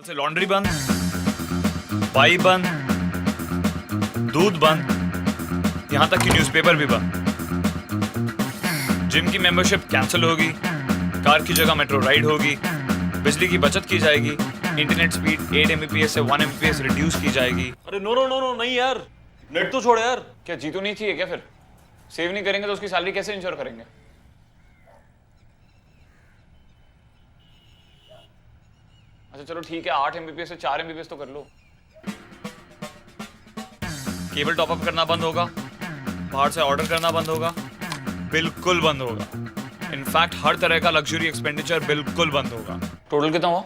कल से लॉन्ड्री बंद, बाई बंद, दूध बंद, यहाँ तक कि न्यूज़पेपर भी बंद। जिम की मेंबरशिप कैंसिल होगी, कार की जगह मेट्रो राइड होगी, बिजली की बचत की जाएगी, इंटरनेट स्पीड 8 Mbps से 1 Mbps रिड्यूस की जाएगी। अरे नो नो नो नो नहीं यार, नेट तो छोड़ यार। क्या जीतू नहीं चाहिए क्या? फिर सेव नहीं करेंगे तो उसकी सैलरी कैसे इंश्योर करेंगे? अच्छा चलो ठीक है, 8 Mbps से 4 Mbps तो कर लो। केबल टॉपअप करना बंद होगा, बाहर से ऑर्डर करना बंद होगा, बिल्कुल बंद होगा। इनफैक्ट हर तरह का लग्जरी एक्सपेंडिचर बिल्कुल बंद होगा। टोटल कितना हुआ?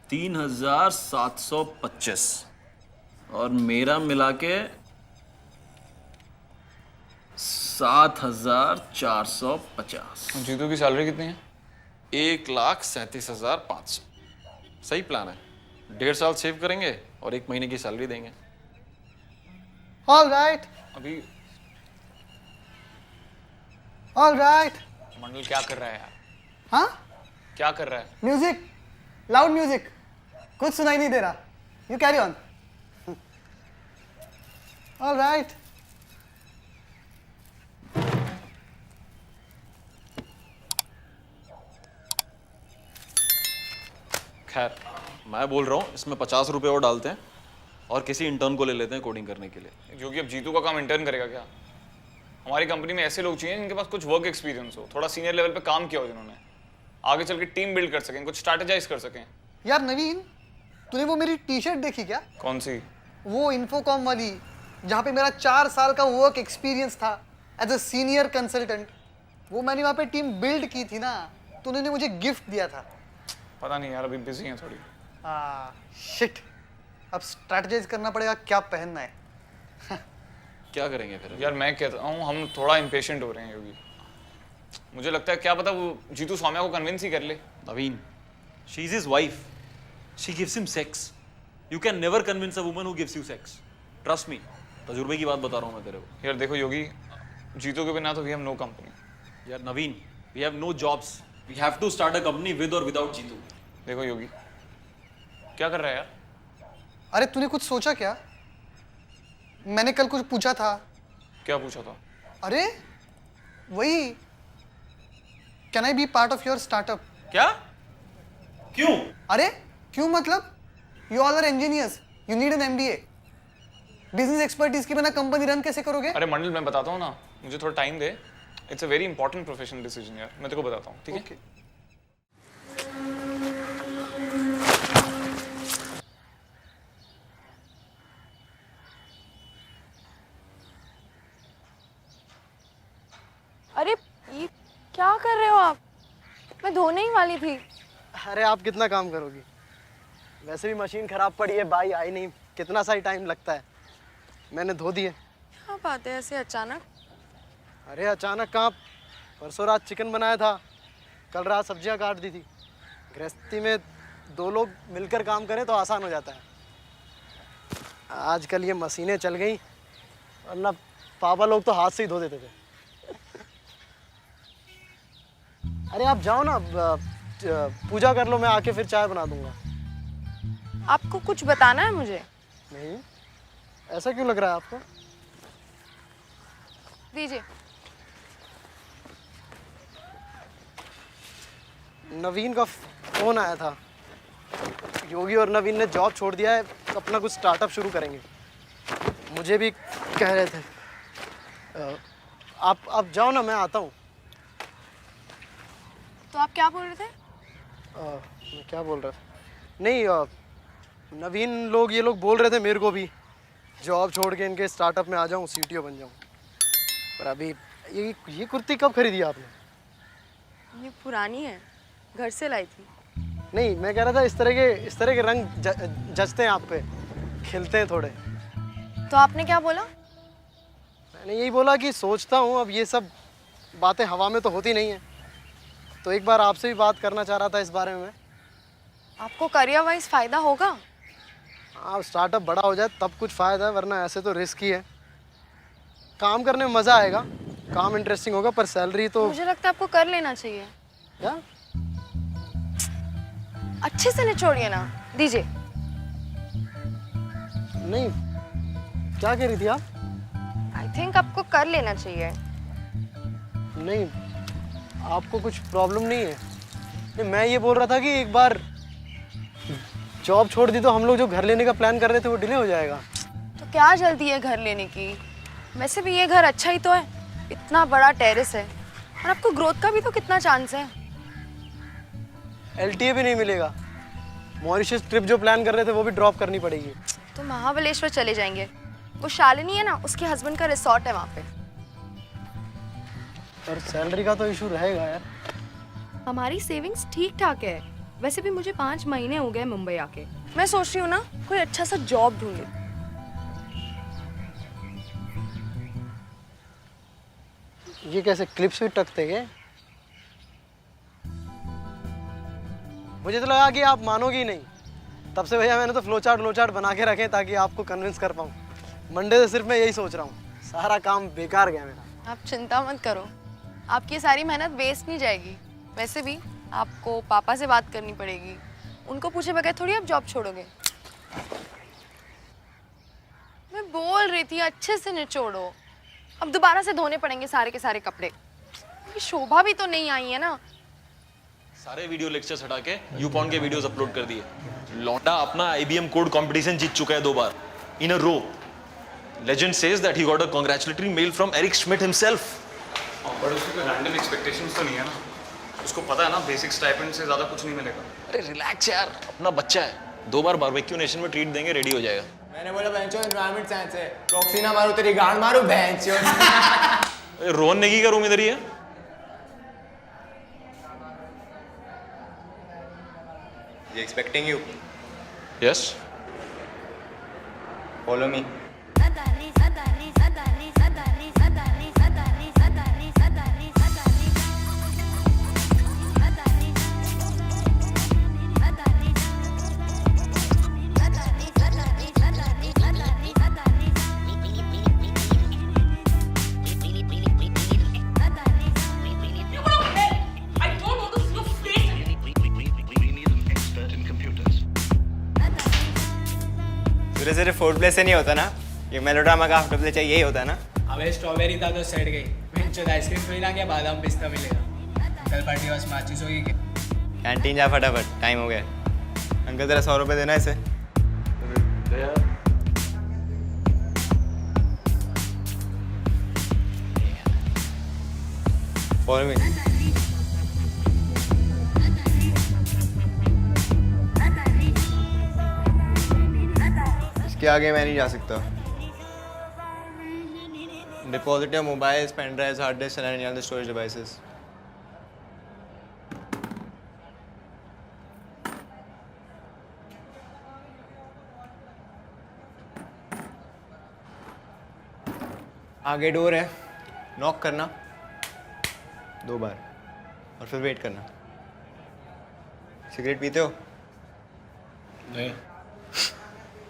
3725 और मेरा मिला के 7450। जीतू की सैलरी कितनी है? 1,37,500। सही प्लान है। 1.5 साल सेव करेंगे और 1 महीने की सैलरी देंगे। All right, अभी all right. मंडल क्या कर रहा है यार? हाँ? क्या कर रहा है? Music, loud music. कुछ सुनाई नहीं दे रहा. You carry on. All right. खैर, मैं बोल रहा हूँ इसमें 50 रुपए और डालते हैं और किसी इंटर्न को ले लेते हैं कोडिंग करने के लिए। जो कि अब जीतू का काम इंटर्न करेगा क्या? हमारी कंपनी में ऐसे लोग चाहिए जिनके पास कुछ वर्क एक्सपीरियंस हो, थोड़ा सीनियर लेवल पे काम किया हो, जिन्होंने आगे चल के टीम बिल्ड कर सकें, कुछ स्ट्रैटेजाइज कर सकें। यार नवीन, तूने वो मेरी टी-शर्ट देखी क्या? कौन सी? वो इन्फोकॉम वाली, जहाँ पे मेरा 4 साल का वर्क एक्सपीरियंस था एज अ सीनियर कंसल्टेंट। वो मैंने वहाँ पे टीम बिल्ड की थी ना, तो उन्होंने मुझे गिफ्ट दिया था। पता नहीं यार, अभी बिजी हैं थोड़ी। शिट, अब स्ट्रैटेजाइज करना पड़ेगा क्या पहनना है। क्या करेंगे फिर? यार मैं कहता हूँ हम थोड़ा इम्पेशेंट हो रहे हैं योगी। मुझे लगता है क्या पता वो जीतू सौम्या को कन्विंस ही कर ले। Naveen, she is his wife, she gives him sex. You can never convince a woman who gives you sex. Trust me, तजुर्बे की बात बता रहा हूँ मैं तेरे को। यार देखो योगी, जीतू के बिना तो वी हैव नो कंपनी। यार Naveen, we have no jobs, we have to start a company with और विदाउट जीतू। देखो योगी, क्या कर रहा है यार? अरे तूने कुछ सोचा क्या? मैंने कल कुछ पूछा था। क्या पूछा था? अरे वही, can I be part of your startup? क्या? क्यों? अरे क्यों मतलब? You all are engineers, you need an MBA। Business expertise के बिना कंपनी रन कैसे करोगे? अरे मंडल, मैं बताता हूँ ना, मुझे थोड़ा time they. It's a very important professional decision यार, मैं तेरे को बताता हूँ, ठीक है? Okay. अरे ये क्या कर रहे हो आप? मैं धोने ही वाली थी। अरे आप कितना काम करोगी? वैसे भी मशीन खराब पड़ी है, भाई आई नहीं, कितना सा ही टाइम लगता है। मैंने धो दिए। क्या बात है ऐसे अचानक? अरे अचानक कहाँ, परसों रात चिकन बनाया था, कल रात सब्जियां काट दी थी। गृहस्थी में 2 लोग मिलकर काम करें तो आसान हो जाता है। आजकल ये मशीनें चल गई, वरना पापा लोग तो हाथ से ही धो देते थे। अरे आप जाओ ना, पूजा कर लो, मैं आके फिर चाय बना दूंगा। आपको कुछ बताना है मुझे? नहीं, ऐसा क्यों लग रहा है आपको? दीजिए। नवीन का फोन आया था। योगी और नवीन ने जॉब छोड़ दिया है, अपना कुछ स्टार्टअप शुरू करेंगे। मुझे भी कह रहे थे। आप जाओ ना, मैं आता हूँ। तो आप क्या बोल रहे थे? मैं क्या बोल रहा था? नहीं, नवीन लोग, ये लोग बोल रहे थे मेरे को भी जॉब छोड़ के इनके स्टार्टअप में आ जाऊँ, CTO बन जाऊँ। पर अभी ये कुर्ती कब खरीदी आपने? ये पुरानी है, घर से लाई थी। नहीं, मैं कह रहा था इस तरह के रंग जचते हैं आप पे, खिलते हैं थोड़े। तो आपने क्या बोला? मैंने यही बोला कि सोचता हूँ, अब ये सब बातें हवा में तो होती नहीं है, तो एक बार आपसे भी बात करना चाह रहा था इस बारे में। आपको करियर वाइज फायदा होगा। हाँ, स्टार्टअप बड़ा हो जाए तब कुछ फ़ायदा है, वरना ऐसे तो रिस्क ही है। काम करने में मज़ा आएगा, काम इंटरेस्टिंग होगा, पर सैलरी तो। मुझे लगता है आपको कर लेना चाहिए। क्या? अच्छे से निचोड़िए ना, दीजिए। नहीं, क्या कह रही थी आप? आई थिंक आपको कर लेना चाहिए। नहीं, आपको कुछ प्रॉब्लम नहीं है? नहीं, मैं ये बोल रहा था कि एक बार जॉब छोड़ दी तो हम लोग जो घर लेने का प्लान कर रहे थे वो डिले हो जाएगा। तो क्या जल्दी है घर लेने की? वैसे भी ये घर अच्छा ही तो है, इतना बड़ा टेरेस है और आपको ग्रोथ का भी तो कितना चांस है। LTA भी नहीं मिलेगा। मॉरिशस ट्रिप जो प्लान कर रहे थे वो भी ड्रॉप करनी पड़ेगी। तो महाबलेश्वर चले जाएंगे, वो शालिनी है ना, उसके हस्बैंड का रिसोर्ट है वहाँ पे। पर सैलरी का तो इशू रहेगा यार। हमारी सेविंग्स ठीक ठाक है। वैसे भी मुझे 5 महीने हो गए मुंबई आके। मैं सोच रही हूँ ना कोई अच्छा सा जॉब ढूंढे। ये कैसे क्लिप्स भी टकते गए? मुझे तो लगा कि आप मानोगे ही नहीं, तब से भैया मैंने तो फ्लो चार्ट बना के रखे ताकि आपको कन्विंस कर पाऊँ। मंडे से सिर्फ मैं यही सोच रहा हूँ, सारा काम बेकार गया मेरा। आप चिंता मत करो, आपकी सारी मेहनत वेस्ट नहीं जाएगी। वैसे भी आपको पापा से बात करनी पड़ेगी, उनको पूछे बगैर थोड़ी आप जॉब छोड़ोगे। मैं बोल रही थी अच्छे से निचोड़ो, अब दोबारा से धोने पड़ेंगे सारे के सारे कपड़े। ये शोभा भी तो नहीं आई है ना। सारे वीडियो लेक्चर्स हटा के यूपॉन के वीडियोस अपलोड कर दिए। लौंडा अपना IBM कोड कंपटीशन जीत चुका है 2 बार इन अ रो। Legend says that he got a congratulatory mail from Eric Schmidt himself. But उसकी कोई रैंडम एक्सपेक्टेशंस तो नहीं है ना। उसको पता है ना बेसिक स्टाइपेंड से ज़्यादा कुछ नहीं मिलेगा। अरे रिलैक्स यार, अपना बच्चा है। 2 बार बारबेक्यू नेशन में ट्रीट देंगे, रेडी हो जाएगा। मैंने बोला बेंचो एनवायरनमेंट साइंस है, प्रॉक्सी ना मारू तेरी गांड मारू बेंचो। रोहन नेगी का रूम इधर ही है। He expecting you. Yes. Follow me. तुझे सिर्फ फूड प्ले से नहीं होता ना, ये मेलोड्रामा का आफ्टर प्ले चाहिए, यही होता है ना। अबे स्ट्रॉबेरी था तो सेट गई। बेंचो आइसक्रीम थोड़ी ना क्या बादाम पिस्ता मिलेगा। कल पार्टी बस माचिस होगी क्या? कैंटीन जा फटाफट, टाइम हो गया। अंकल तेरा 100 रुपये देना इसे। Follow me. इसके आगे मैं नहीं जा सकता। Deposit your mobiles, pen drives, hard disks, and any other storage devices. आगे डोर है, नॉक करना 2 बार और फिर वेट करना। सिगरेट पीते हो? नहीं।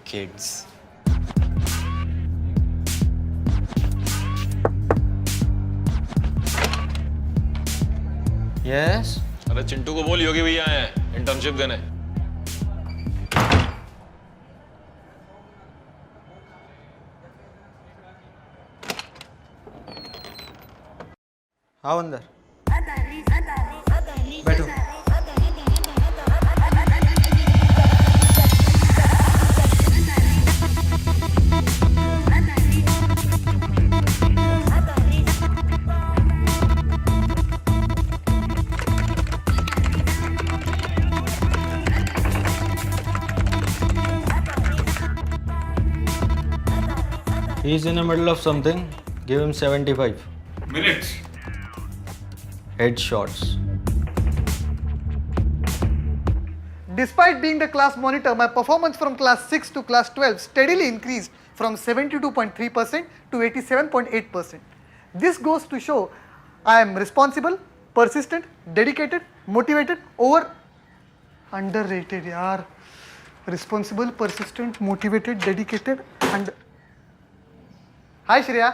किड्स। यस। अरे चिंटू को बोल योगी भैया आए हैं इंटर्नशिप देने। आओ अंदर बैठो। He's in the middle of something. Give him 75. Minutes. Headshots. Despite being the class monitor, my performance from class 6 to class 12 steadily increased from 72.3% to 87.8%. This goes to show I am responsible, persistent, dedicated, motivated, underrated yaar. Responsible, persistent, motivated, dedicated, and Hi Shreya.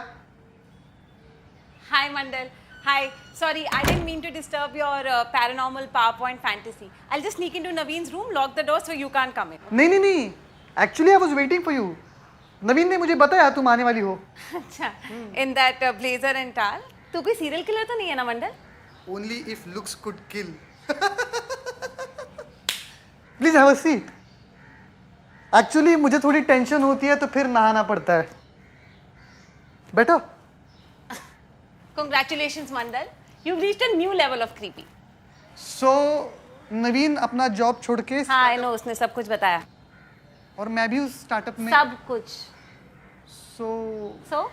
Hi Mandal. Hi. Sorry, I didn't mean to disturb your paranormal PowerPoint fantasy. I'll just sneak into Naveen's room, lock the door so you can't come in. नहीं, actually I was waiting for you. नवीन ने मुझे बताया तुम आने वाली हो. अच्छा, in that blazer and towel. तू कोई serial killer तो नहीं है ना मंडल? Only if looks could kill. Please have a seat. Actually मुझे थोड़ी टेंशन होती है तो फिर नहाना पड़ता है. बैठो. Congratulations Mandal. You've reached a new level of creepy. So नवीन अपना जॉब छोड़ के हाँ, I know, उसने सब कुछ बताया. और मैं भी उस स्टार्टअप में. सब कुछ. So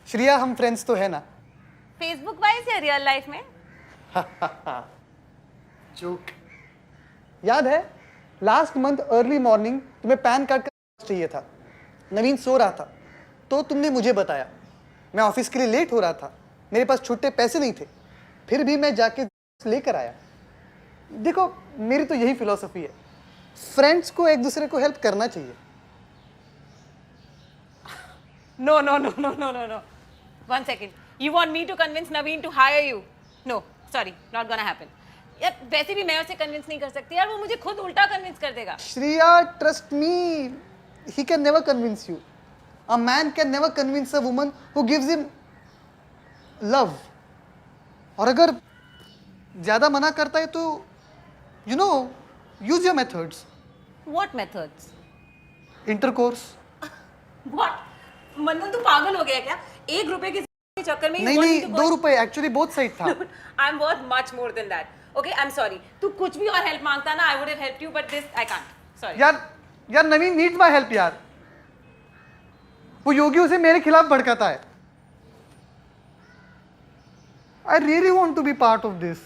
श्रिया हम फ्रेंड्स तो है ना. फेसबुक वाइज या रियल लाइफ में? जोक. याद है लास्ट मंथ अर्ली मॉर्निंग तुम्हें पैन कार्ड का चाहिए था. नवीन सो रहा था तो तुमने मुझे बताया. मैं ऑफिस के लिए लेट हो रहा था, मेरे पास छुट्टे पैसे नहीं थे, फिर भी मैं जाके लेकर आया. देखो मेरी तो यही फिलॉसफी है, फ्रेंड्स को एक दूसरे को हेल्प करना चाहिए. No, no, no, no, no, no, no. One second. You want me to convince Naveen to hire you? No, sorry, not gonna happen. यार वैसे भी मैं उसे कन्विंस नहीं कर सकती यार, वो मुझे खुद उल्टा कन्विंस कर देगा. Shriya trust me, he can never convince you. A man can never convince a woman who gives him love. और अगर ज्यादा मना करता है तो you know, use your methods. What methods? Intercourse. What? मंडल तू पागल हो गया क्या? ₹1 के चक्कर में नहीं नहीं, ₹2 एक्चुअली बोथ साइड था. I am worth much more than that. Okay, I am sorry. तू कुछ भी और हेल्प मांगता ना, I would have helped you, but this I can't. Sorry. यार नवीन नीड्स माय हेल्प यार. वो योगी उसे मेरे खिलाफ भड़काता है. I really want to be part of this.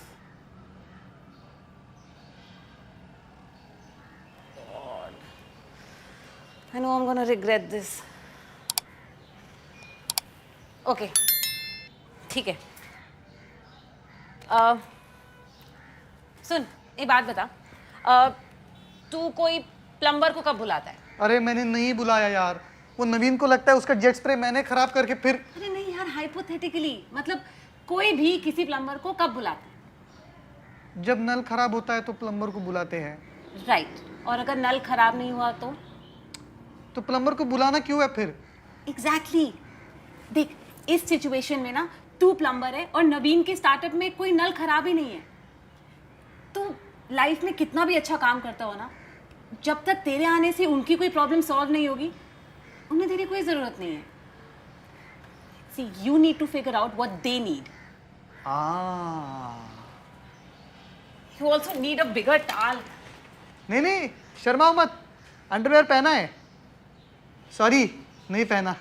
I know I am gonna regret this. Okay, ठीक है. सुन, एक बात बता. तू कोई प्लम्बर को कब बुलाता है? अरे मैंने नहीं बुलाया यार. वो नवीन को लगता है उसका जेट स्प्रे मैंने खराब करके फिर. अरे नहीं यार, हाइपोथेटिकली मतलब कोई भी किसी प्लम्बर को कब बुलाता है? जब नल खराब होता है तो प्लम्बर को बुलाते हैं. राइट. और अगर नल खराब नहीं हुआ तो प्लम्बर को बुलाना क्यों है फिर? एग्जैक्टली. देख, इस सिचुएशन में ना तू प्लम्बर है और नवीन के स्टार्टअप में कोई नल खराब ही नहीं है. तू लाइफ में कितना भी अच्छा काम करता हो ना, जब तक तेरे आने से उनकी कोई प्रॉब्लम सॉल्व नहीं होगी, उन्हें तेरी कोई ज़रूरत नहीं है. See, you need to figure out what they need. You also need a bigger tall. नहीं शर्माओ मत. अंडरवेयर पहना है? सॉरी नहीं पहना.